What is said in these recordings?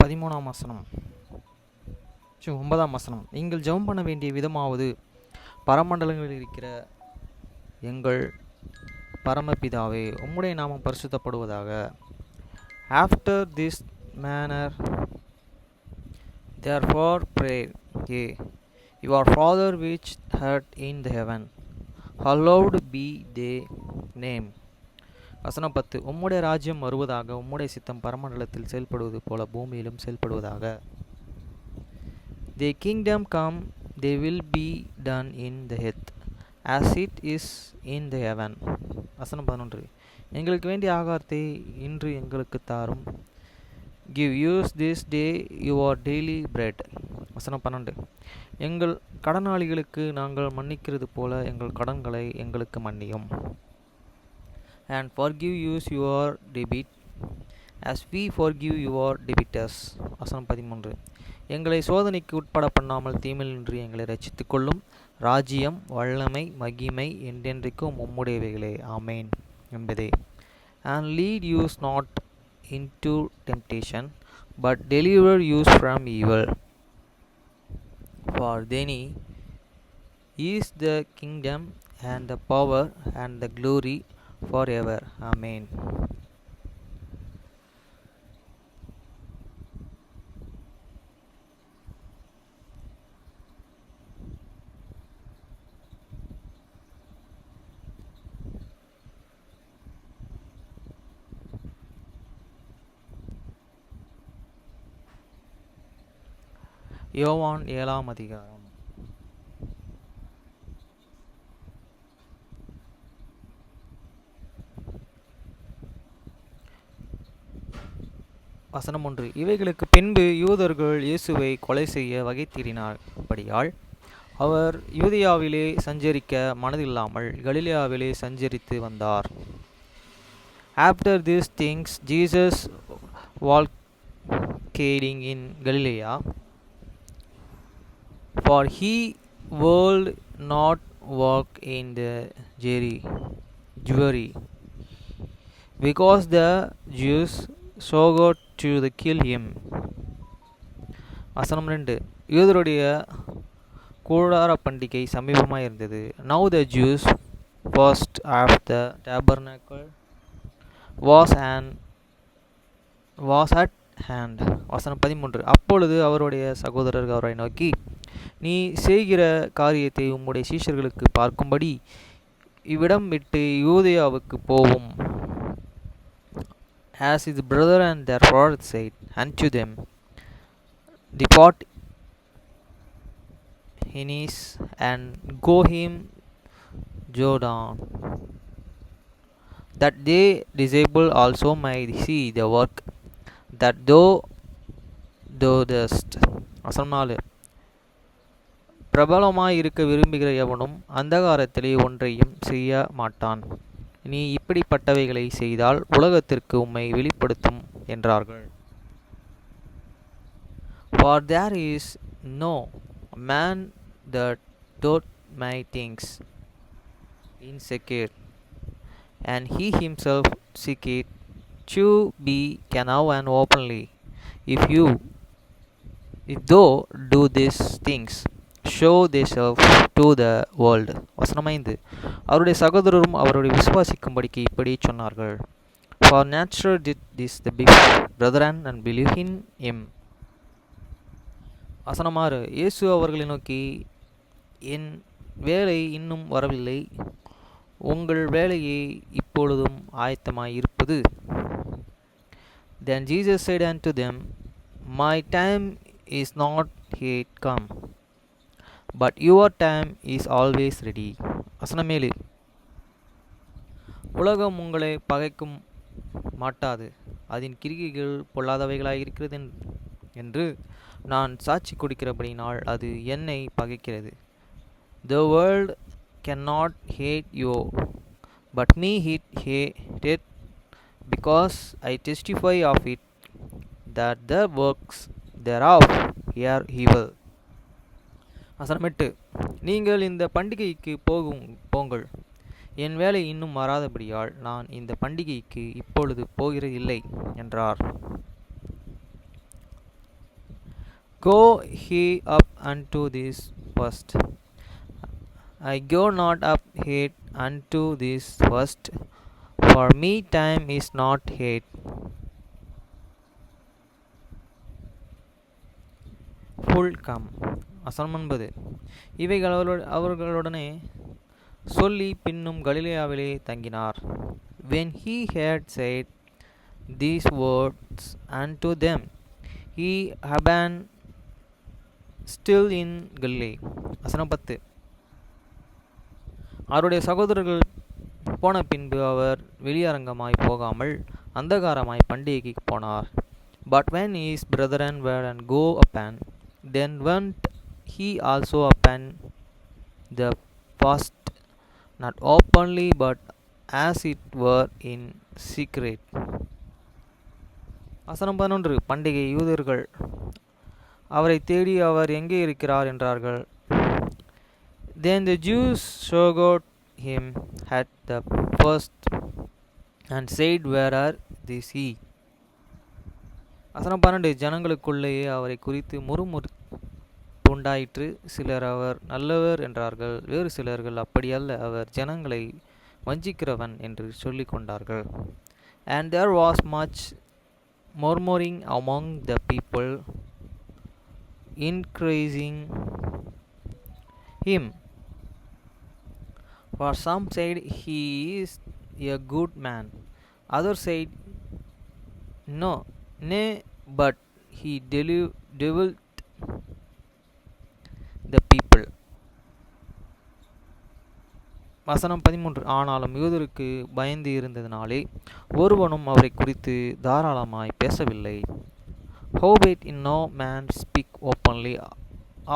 13ஆம் வசனம் 9ஆம் வசனம். நீங்கள் ஜெபம் பண்ண வேண்டிய விதமாவது, பரமண்டலங்களில் இருக்கிற எங்கள் பரமபிதாவே, உம்முடைய நாமம் பரிசுத்தப்படுவதாக. After this manner therefore pray ye, your Father which art in the heaven, hallowed be thy name. வசனம் 10. உம்முடைய ராஜ்யம் வருவதாக, உம்முடைய சித்தம் பரமண்டலத்தில் செயல்படுவது போல பூமியிலும் செயல்படுவதாக. Thy kingdom come, they will be done in the earth as it is in the heaven. வசனம் 11. எங்களுக்கு வேண்டிய ஆகாரத்தை இன்று எங்களுக்கு தாரும். Give us this day your daily bread. வசனம் 12. எங்கள் கடனாளிகளுக்கு நாங்கள் மன்னிக்கிறது போல எங்கள் கடன்களை எங்களுக்கு மன்னியும். And forgive us your debit as we forgive your debtors. வசனம் 13. எங்களை சோதனைக்கு உட்பட பண்ணாமல் தீமையில் நின்று எங்களை ரட்சித்துக் கொள்ளும். ராஜ்யம், வல்லமை, மகிமை என்றென்றைக்கும் உம்முடையவைகளே. ஆமேன் என்பதே. And lead us not into temptation, but deliver us from evil. For thine is the kingdom and the power and the glory forever. Amen. யோவான் 7ஆம் அதிகாரம். வசனம் 1. இவைகளுக்கு பின்பு யூதர்கள் இயேசுவை கொலை செய்ய வகை தேடினபடியால் அவர் யூதேயாவிலே சஞ்சரிக்க மனதில்லாமல் கலிலேயாவிலே சஞ்சரித்து வந்தார். After these things Jesus walking in Galilee, for he would not walk in the Jewry, because the Jews sought to kill him. வசனம் 2. யூதருடைய கூடார பண்டிகை சமீபமாக இருந்தது. Now the Jews first of the tabernacle was at hand. வசனம் 13. அப்பொழுது அவருடைய சகோதரர்கள் அவரை நோக்கி, நீ செய்கிற காரியத்தை உம்முடைய சீஷர்களுக்கு பார்க்கும்படி இவ்விடம் விட்டு யூதேயாவுக்கு போவும். As his brother and their father said unto them, depart hence and go him Jordan, that they disciple also may see the work that thou doest. வசனம் 4. பிரபலமாய் இருக்க விரும்புகிற எவனும் அந்தகாரத்திலே ஒன்றையும் செய்ய மாட்டான். நீ இப்படிப்பட்டவைகளை செய்தால் உலகத்திற்கு உம்மை வெளிப்படுத்தும் என்றார்கள். For there is no man that doth my things in secret, and he himself seeketh to be known and openly. If thou do these things, show thyself to the world. வசனம் 5. அவருடைய சகோதரரும் அவருடைய விசுவாசிக்கும்படிக்கு இப்படி சொன்னார்கள். For nature did this the big brethren and believe in him. வசனம் 6. இயேசு அவர்களை நோக்கி, என் வேலை இன்னும் வரவில்லை, உங்கள் வேலையே இப்பொழுதும் ஆயத்தமாய் இருப்பது. Then Jesus said unto them, my time is not yet come, but your time is always ready. வசனம் 7. உலகம் உங்களை பகைக்கும் மாட்டாது, அதன் கிரிகைகள் பொல்லாதவைகளாய் இருக்கிறது என்று நான் சாட்சி கொடுக்கிறபடினால் அது என்னை பகைக்கிறது. The world cannot hate you, but me it hateth, because I testify of it, that the works thereof are evil. வசனம் 8. நீங்கள் இந்த பண்டிகைக்கு போங்கள், என் வேலை இன்னும் வராதபடியால் நான் இந்த பண்டிகைக்கு இப்பொழுது போகிறது இல்லை என்றார். Go he up unto this first. I go not up yet unto this first, for me time is not yet full come. வசனம் 9. இவைகள் அவர்களுடனே சொல்லி பின்னும் கலிலேயாவிலே தங்கினார். When he had said these words unto them, he abode still in Galilee. வசனம் 10. அவருடைய சகோதரர்கள் போன பின்பு அவர் வெளியரங்கமாய் போகாமல் அந்தகாரமாய் பண்டிகைக்கு போனார். But when his brethren were and go upon, then went he also upon the fast, not openly, but as it were in secret. வசனம் 11. பண்டிகை யூதர்கள் அவரை தேடி அவர் எங்கே இருக்கிறார் என்றார்கள். Then the Jews sought him at the first and said, Where are these he? வசனம் 12. ஜனங்களுக்குள்ளேயே அவரை குறித்து உண்டாயிற்று. சிலர் அவர் நல்லவர் என்றார்கள், வேறு சிலர்கள் அப்படியல்ல, அவர் ஜனங்களை வஞ்சிக்கிறவன் என்று சொல்லிக் கொண்டார்கள். And there was much murmuring among the people, increasing him. For some said, He is a good man. Others said, Nay, but he deviled the people. வசனம் 13. ஆனாலும் யூதருக்கு பயந்து இருந்ததினாலே ஒருவனும் அவரை குறித்து தாராளமாய் பேசவில்லை. Howbeit in no man speak openly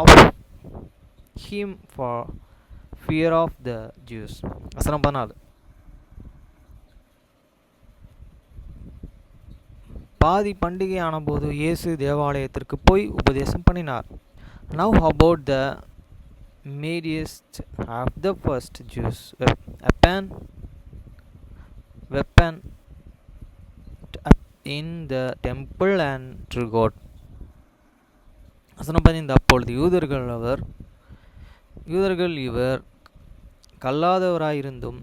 of him for fear of the Jews. வசனம் 14. பாதி பண்டிகை ஆனபோது இயேசு தேவாலயத்திற்கு போய் உபதேசம் பண்ணினார். Now about the mediest of the first Jews weapon in the temple and to God. வசனம் 15. அப்பொழுது யூதர்கள் இவர் கல்லாதவராயிருந்தும்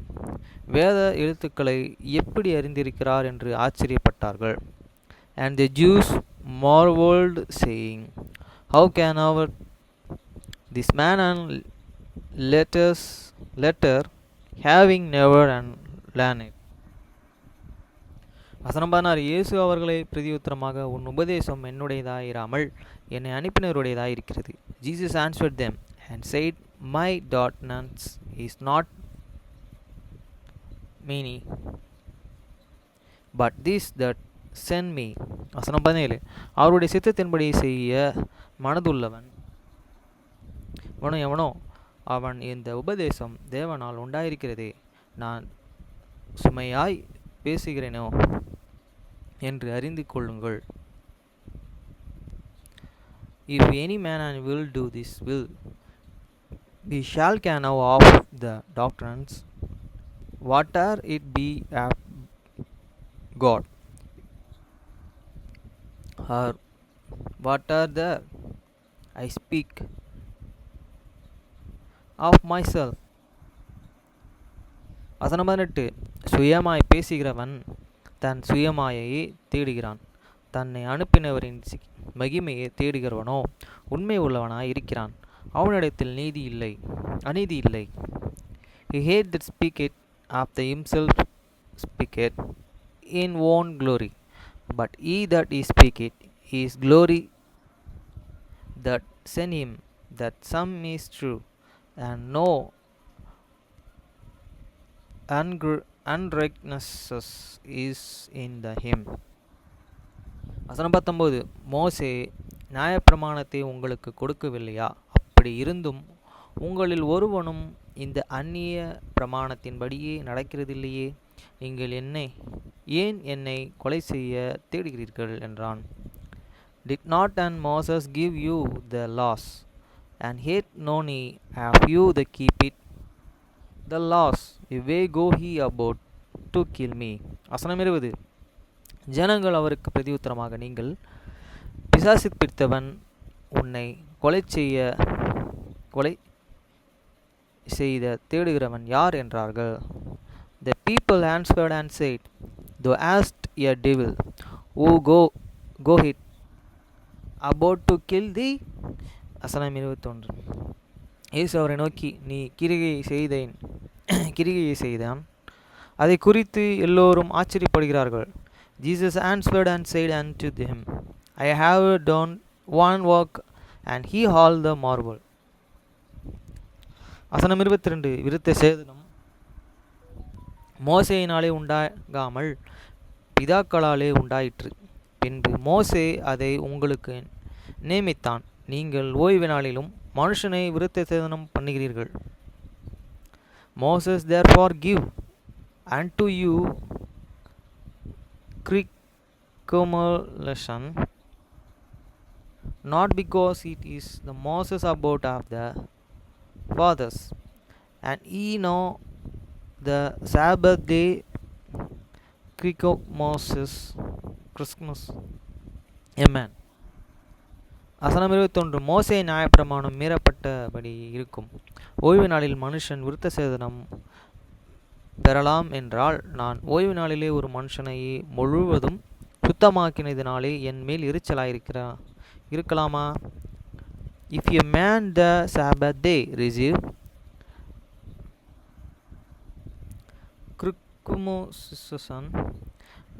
வேத எழுத்துக்களை எப்படி அறிந்திருக்கிறார் என்று ஆச்சரியப்பட்டார்கள். And the Jews marveled, saying, How can this man and letter having never and learned it? வசனம் 16. இயேசு அவர்களை பிரதியுத்தரமாக, உன் உபதேசம் என்னுடையதாயிராமல் என்னை அனுப்பினருடையதாயிருக்கிறது. Jesus answered them and said, My doctrine is not many, but this that send me. வசனம் 17. அவருடைய சித்தத்தின்படி செய்ய மனதுள்ளவன் எவனோ அவன் இந்த உபதேசம் தேவனால் உண்டாயிருக்கிறதே, நான் சுமையாய் பேசுகிறேனோ என்று அறிந்து கொள்ளுங்கள். If any man will do this will, we shall can know of the doctrines, whatever it be of God, or whatever I speak of myself. வசனம் 18. சுயமாய் பேசுகிறவன் தன் சுயமாயை தேடுகிறான், தன்னை அனுப்பினவரின் மகிமையை தேடுகிறவனோ உண்மை உள்ளவனாய் இருக்கிறான், அவனிடத்தில் அநீதி இல்லை. He hate that speaketh of the himself speaketh in own glory, but he that is speaketh his glory that sent him, that some is true, and no unrighteousness is in the him. வசனம் 19. மோசே நியாயப்பிரமாணத்தை உங்களுக்கு கொடுக்கவில்லையா? அப்படி இருந்தும் உங்களில் ஒருவனும் இந்த அந்நிய பிரமாணத்தின்படியே நடக்கிறதில்லையே. நீங்கள் ஏன் என்னை கொலை செய்ய தேடுகிறீர்கள் என்றான். Did not and Moses give you the laws, and yet no need have you to keep it? The laws, away go he about to kill me. வசனம் 20. ஜனங்கள் அவருக்கு பிரதியுத்தரமாக, நீங்கள் பிசாசு பிடித்தவன் உன்னை கொலை செய்த தேடுகிறவன் யார் என்றார்கள். The people answered and said, Thou hast a devil, who goeth about to kill thee. வசனம் 21. இயேசு அவரை நோக்கி, நீ கிரிகையை செய்தான். அதை குறித்து எல்லோரும் ஆச்சரியப்படுகிறார்கள். Jesus answered and said unto them, I have done one work, and he all the marvel. வசனம் 22. விருத்த சேதனம் மோசேயினாலே உண்டாகாமல் பிதாக்களாலே உண்டாயிற்று. பின்பு மோசே அதை உங்களுக்கு நியமித்தான். நீங்கள் ஓய்வு நாளிலும் மனுஷனை விருத்த சேதனம் பண்ணுகிறீர்கள். Moses therefore give unto you circumcision, not because it is the Moses about of the fathers, and ye know the Sabbath day Christmas. Amen. வசனம் 21. மோசே நியாயப்பிரமாணம் மீறப்பட்டபடி இருக்கும். ஓய்வு நாளில் மனுஷன் விருத்த சேதனம் பெறலாம் என்றால், நான் ஓய்வு நாளிலே ஒரு மனுஷனை முழுவதும் சுத்தமாக்கினதினாலே என் மேல் இருக்கலாமா? If a man the Sabbath day receive circumcision,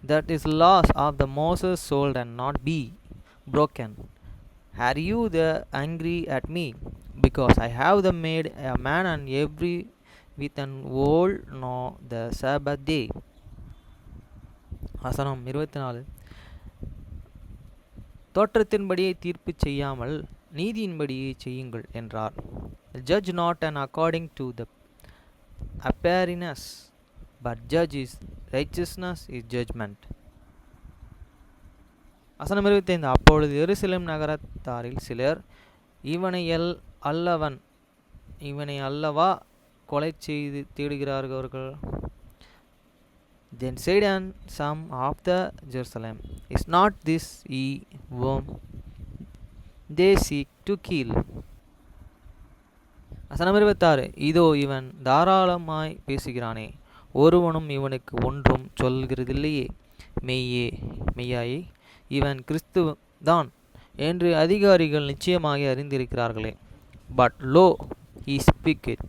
that is laws of the Moses sold and not be broken. Are you the angry at me, because I have the made a man and every with an old know the Sabbath day? வசனம் 24. தோற்றத்தின்படியே தீர்ப்பு செய்யாமல் நீதியின்படியே செய்யுங்கள் என்றார். Judge not and according to the appearance, but judge is righteousness is judgment. வசனம் 25. அப்பொழுது எருசலேம் நகரத்தாரில் சிலர், இவனை அல்லவா கொலை செய்து தேடுகிறார்கள்? Then said some of the Jerusalem, Is not this he whom they seek to kill? வசனம் 26. இதோ இவன் தாராளமாய் பேசுகிறானே, ஒருவனும் இவனுக்கு ஒன்றும் சொல்கிறதில்லையே. மெய்யாயே இவன் கிறிஸ்து தான் என்று அதிகாரிகள் நிச்சயமாக அறிந்திருக்கிறார்களே. But lo, he speaketh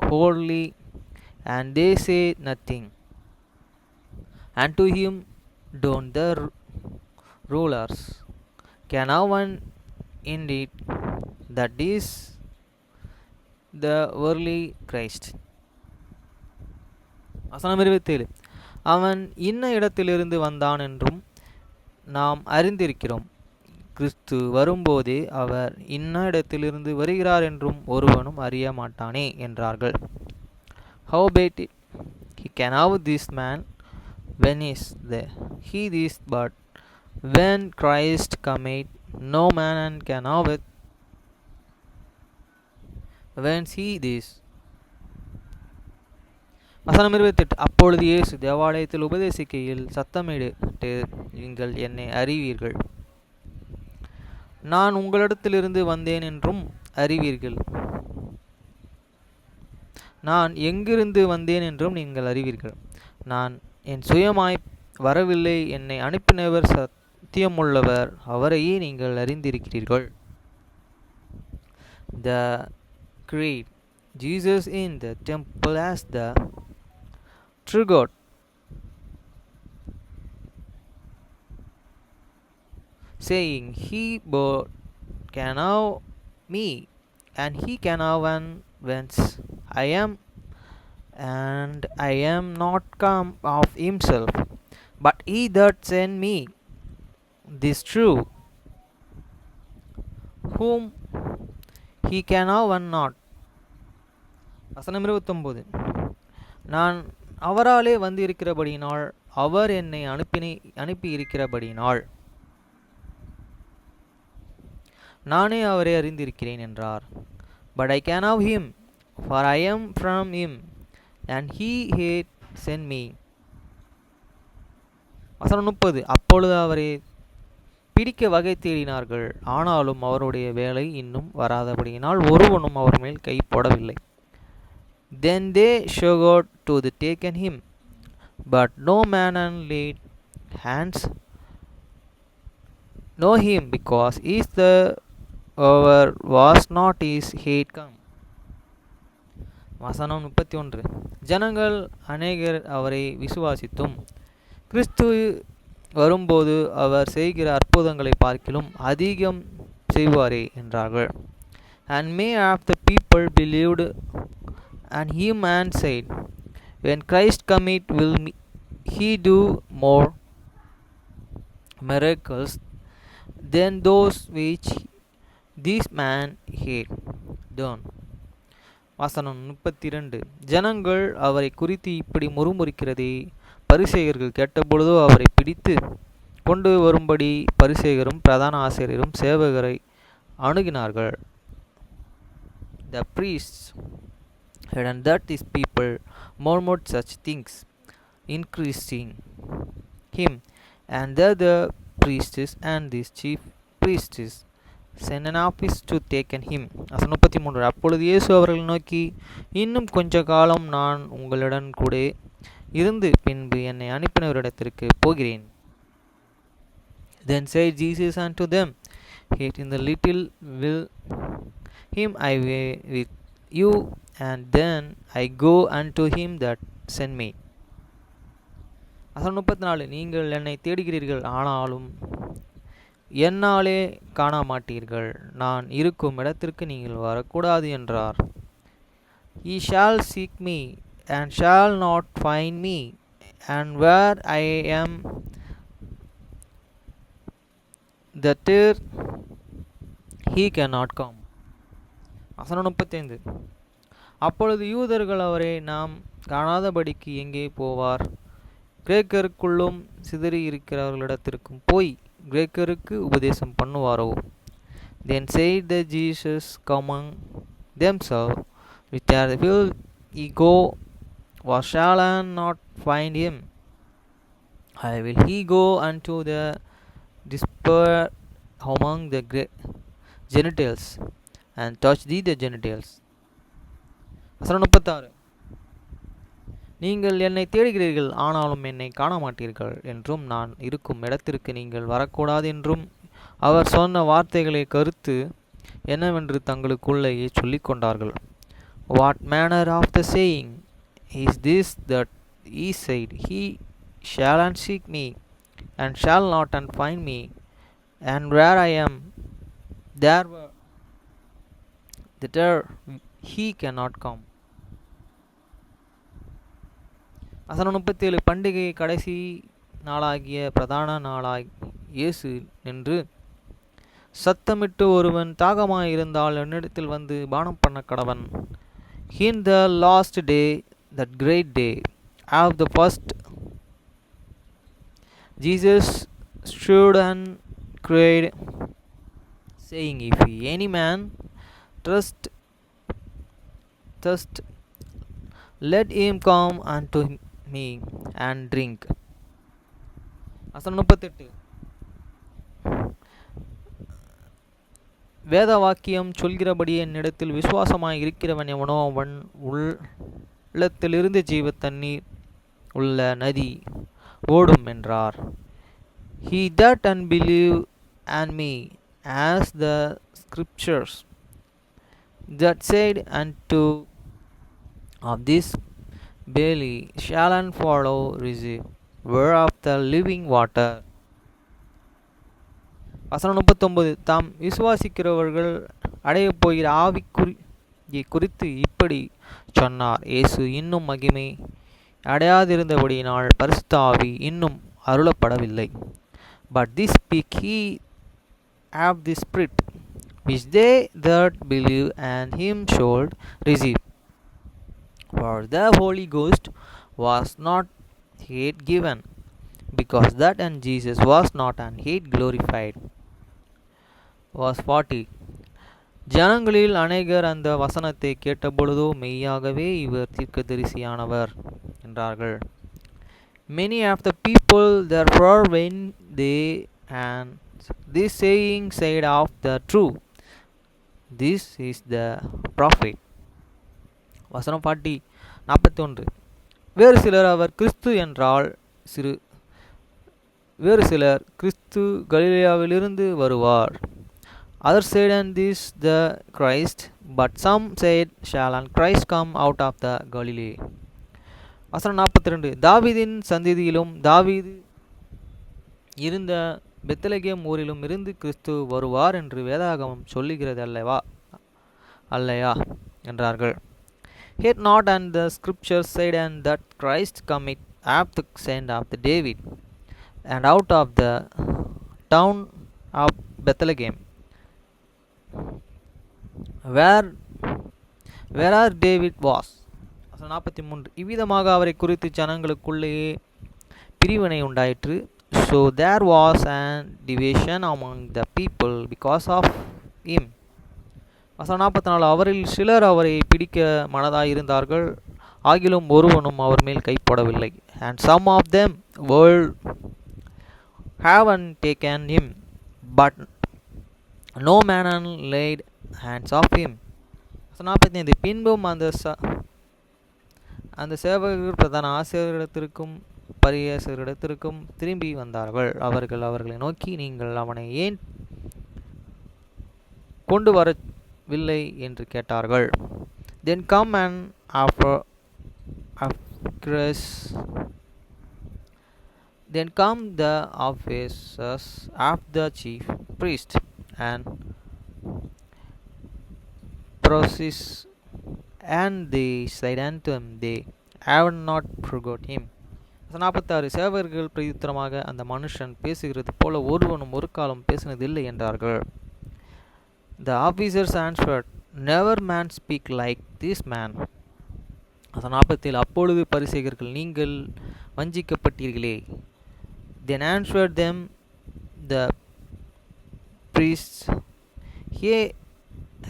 boldly, and they say nothing. And to him don't the rulers, can one indeed that is the worldly Christ? வசனம் 27. அவன் இன்ன இடத்திலிருந்து வந்தான் என்றும் நாம் அறிந்திருக்கிறோம். கிறிஸ்து வரும்போதே அவர் இன்ன இடத்திலிருந்து வருகிறார் என்றும் ஒருவனும் அறிய மாட்டானே என்றார்கள். Howbeit he can have this man when he is, but when Christ cometh, no man can have it whence he is. வசனம் 28. அப்பொழுது இயேசு தேவாலயத்தில் உபதேசிக்கையில் சத்தமிட்டு, நீங்கள் என்னை அறிவீர்கள், நான் உங்களிடத்திலிருந்து வந்தேன் என்றும் அறிவீர்கள், நான் எங்கிருந்து வந்தேன் என்றும் நீங்கள் அறிவீர்கள். நான் என் சுயமாய் வரவில்லை, என்னை அனுப்பினவர் சத்தியமுள்ளவர், அவரையே நீங்கள் அறிந்திருக்கிறீர்கள். The Creed. Jesus in the temple as the true God, saying, He both can have me, and he can have one whence I am, and I am not come of himself, but he that sent me. This true, whom he can have one not. வசனம் 29. நான் அவராலே வந்திருக்கிறபடியினால், அவர் என்னை அனுப்பி இருக்கிறபடியினால் நானே அவரை அறிந்திருக்கிறேன் என்றார். But I can have him, for I am from him, and he hath sent me. வசனம் 30. அப்பொழுது அவரை பிடிக்க வகை தேடினார்கள். ஆனாலும் அவருடைய வேலை இன்னும் வராதபடியினால் ஒருவனும் அவர் மேல் கை போடவில்லை. Then they struggled to take him, but no man laid hands know him, because is the hour was not his head come. வசனம் 31. ஜனங்கள் அநேகர் அவரை விசுவாசித்தும், கிறிஸ்து வரும்போது அவர் செய்கிற அற்புதங்களை பார்க்கிலும் அதிகம் செய்வாரே என்றார்கள். And many of the people believed and him and said, when Christ cometh, will he do more miracles than those which this man had done. வசனம் 32. ஜனங்கள் அவரை குறித்து இப்படி முறுமுறுக்கிறதை பரிசேயர்கள் கேட்டபொழுது அவரை பிடித்து கொண்டு வரும்படி பரிசேயரும் பிரதான ஆசிரியரும் சேவகரை அணுகினார்கள். The priests heard that these people murmured such things, increasing him, and that the priests and these chief priests sent an office to take him. 33. அப்பொழுது இயேசு அவர்களை நோக்கி, இன்னும் கொஞ்ச காலம் நான் உங்களுடன் கூட இருந்து பின்பு என்னை அனுப்பினவரிடத்திற்கு போகிறேன். Then said Jesus unto them, yet in the little will him I will with you, and then I go unto him that sent me. 34. நீங்கள் என்னை தேடுகிறீர்கள், ஆனாலும் என்னாலே காண மாட்டீர்கள். நான் இருக்கும் இடத்திற்கு நீங்கள் வரக்கூடாது என்றார். Ye shall seek me and shall not find me, and where I am, there he cannot come. 35. அப்பொழுது யூதர்கள் அவரை நாம் காணாதபடிக்கு எங்கே போவார்? கிரேக்கருக்குள்ளும் சிதறி இருக்கிறவர்களிடத்திற்கும் போய் கிரேக்கருக்கு உபதேசம் பண்ணுவாரோ? Then said the Jesus among themselves, whither will ye go? Or shall I not find him? Will he go unto the dispersed among the Gentiles, and touch thee the Gentiles? 36. நீங்கள் என்னை தேடுகிறீர்கள், ஆனாலும் என்னை காண மாட்டீர்கள் என்றும், நான் இருக்கும் இடத்திற்கு நீங்கள் வரக்கூடாது என்றும் அவர் சொன்ன வார்த்தைகளை கருத்து என்னவென்று தங்களுக்குள்ளேயே சொல்லிக் கொண்டார்கள். What manner of the saying is this that he said, he shall seek me and shall not find me, and where I am, there he cannot come. 37. பண்டிகை கடைசி நாளாகிய பிரதான நாளாய் இயேசு நின்று சத்தமிட்டு, ஒருவன் தாகமாயிருந்தால் என்னிடத்தில் வந்து பானம் பண்ண கடவன். In the last day, that great day of the first, Jesus stood and cried, saying, if any man thirst, let him come unto me and drink. 38. வேத வாக்கியம் சொல்கிறபடி என்னிடத்தில் விசுவாசமாய் இருக்கிறவன் எவனோ அவன் உள்ளத்திலிருந்து ஜீவ தண்ணீர் உள்ள நதி ஓடும் என்றார். He that unbelieve and me, as the scriptures that said unto of this belly shall and follow receive word of the living water. 39. தாம் விசுவாசிக்கிறவர்கள் அடையப் போகிற ஆவிக்குறியை குறித்து இப்படி சொன்னார். இயேசு இன்னும் மகிமை அடையாதிருந்தபடியினால் பரிசுத்த ஆவி இன்னும் அருளப்படவில்லை. But this speak he of the Spirit, which they that believe and him should receive. For the Holy Ghost was not yet given, because that and Jesus was not and yet glorified. Verse 40. ஜனங்களில் அநேகர் அந்த வசனத்தை கேட்டபொழுதோ, மெய்யாகவே இவர் தீர்க்கதரிசியானவர் என்றார்கள். Many of the people therefore when they had this saying said of the true, this is the prophet. வசனம் 41. வேறு சிலர் அவர் கிறிஸ்து என்றால் வேறு சிலர் கிறிஸ்து கலிலேயாவிலிருந்து வருவார். Others said, and this the Christ, but some said, shall and Christ come out of the Galilee. வசனம் 42. தாவீதின் சந்ததியிலும் தாவீது இருந்த பெத்லகேம் ஊரிலும் இருந்து கிறிஸ்து வருவார் என்று வேதாகமம் சொல்லுகிறது அல்லையா என்றார்கள். Yet not, and the scriptures said, and that Christ cometh of the descent of the David, and out of the town of Bethlehem, where David was. 43. இவ்விதமாக அவரை குறித்து ஜனங்களுக்குள்ளேயே பிரிவினை உண்டாயிற்று. So there was an division among the people because of him. 44. அவரில் சிலர் அவரை பிடிக்க மனதாயிருந்தார்கள், ஆகிலும் ஒருவனும் அவர் மேல் கைப்படவில்லை. And some of them would have taken him, but no man laid hands of him. 45. பின்பும் அந்த சேவகர்கள் பிரதான ஆசிரியரிடத்திற்கும் பரிசேயரிடத்திற்கும் திரும்பி வந்தார்கள். அவர்கள் அவர்களை நோக்கி, நீங்கள் அவனை ஏன் கொண்டு வரவில்லை என்று கேட்டார்கள். Then come and Then come the officers of the chief priest and Pharisees, and they said unto him, they have not forgot him. 46. சேவகர்கள் பிரதியுத்தரமாக, அந்த மனுஷன் பேசுகிறது போல ஒருவனும் ஒரு காலம் பேசினதில்லை என்றார்கள். The officers answered, never man speak like this man. 47. அப்பொழுது பரிசேயர்கள், நீங்கள் வஞ்சிக்கப்பட்டீர்களே. Then answered them the priests,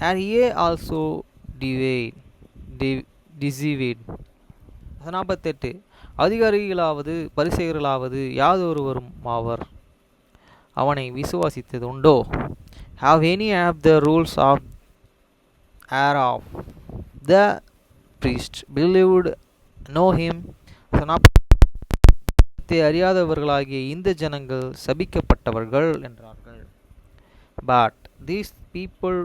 are ye also deceived? 48. அதிகாரிகளாவது பரிசேயர்களாவது யாதொருவரும் அவனை விசுவாசித்தது உண்டோ? Have any of the rules of the priest believed know him? அறியாதவர்களாகிய இந்த ஜனங்கள் சபிக்கப்பட்டவர்கள் என்றார்கள். But these people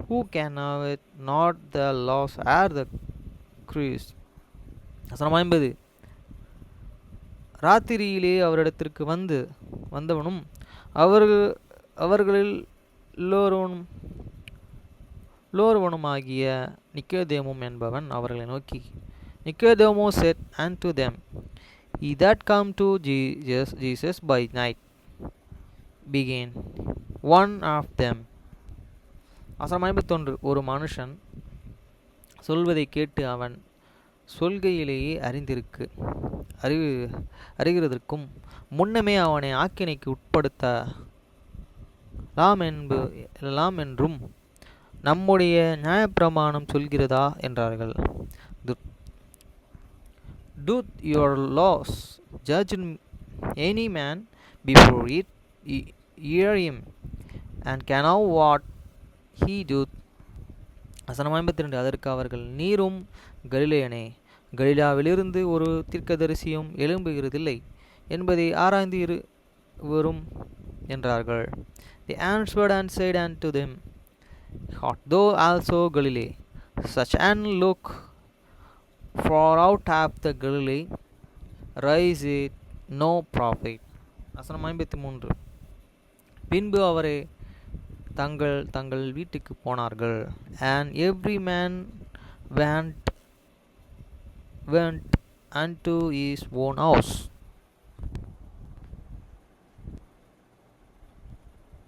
who can know it not the laws are the Christ. 50. ராத்திரியிலே அவரிடத்திற்கு வந்தவனும் அவர்களில் எல்லோருவனுமாகிய நிக்கோதேமும் என்பவன் அவர்களை நோக்கி, Nicodemus said unto them, he that come to Jesus by night, began one of them. 51. ஒரு மனுஷன் சொல்வதை கேட்டு அவன் சொல்கையிலேயே அறிகிறதற்கும் முன்னமே அவனை ஆக்கினைக்கு உட்படுத்தலாம் என்றும் நம்முடைய நியாயப்பிரமாணம் சொல்கிறதா என்றார்கள். Doth your laws judge any man before it hear him, and can know what he doth? 52. அதற்கு அவர்கள், நீரும் கலிலேயனே, கலிலாவிலிருந்து ஒரு தீர்க்கதரிசியும் எழும்புகிறதில்லை என்பதை ஆராய்ந்து வரும் என்றார்கள். They answered and said unto them, art thou also Galilee? Such an look for out of the Galilee rise it no prophet. 53. பின்பு அவரே தங்கள் வீட்டுக்கு போனார்கள். And every man went unto his own house.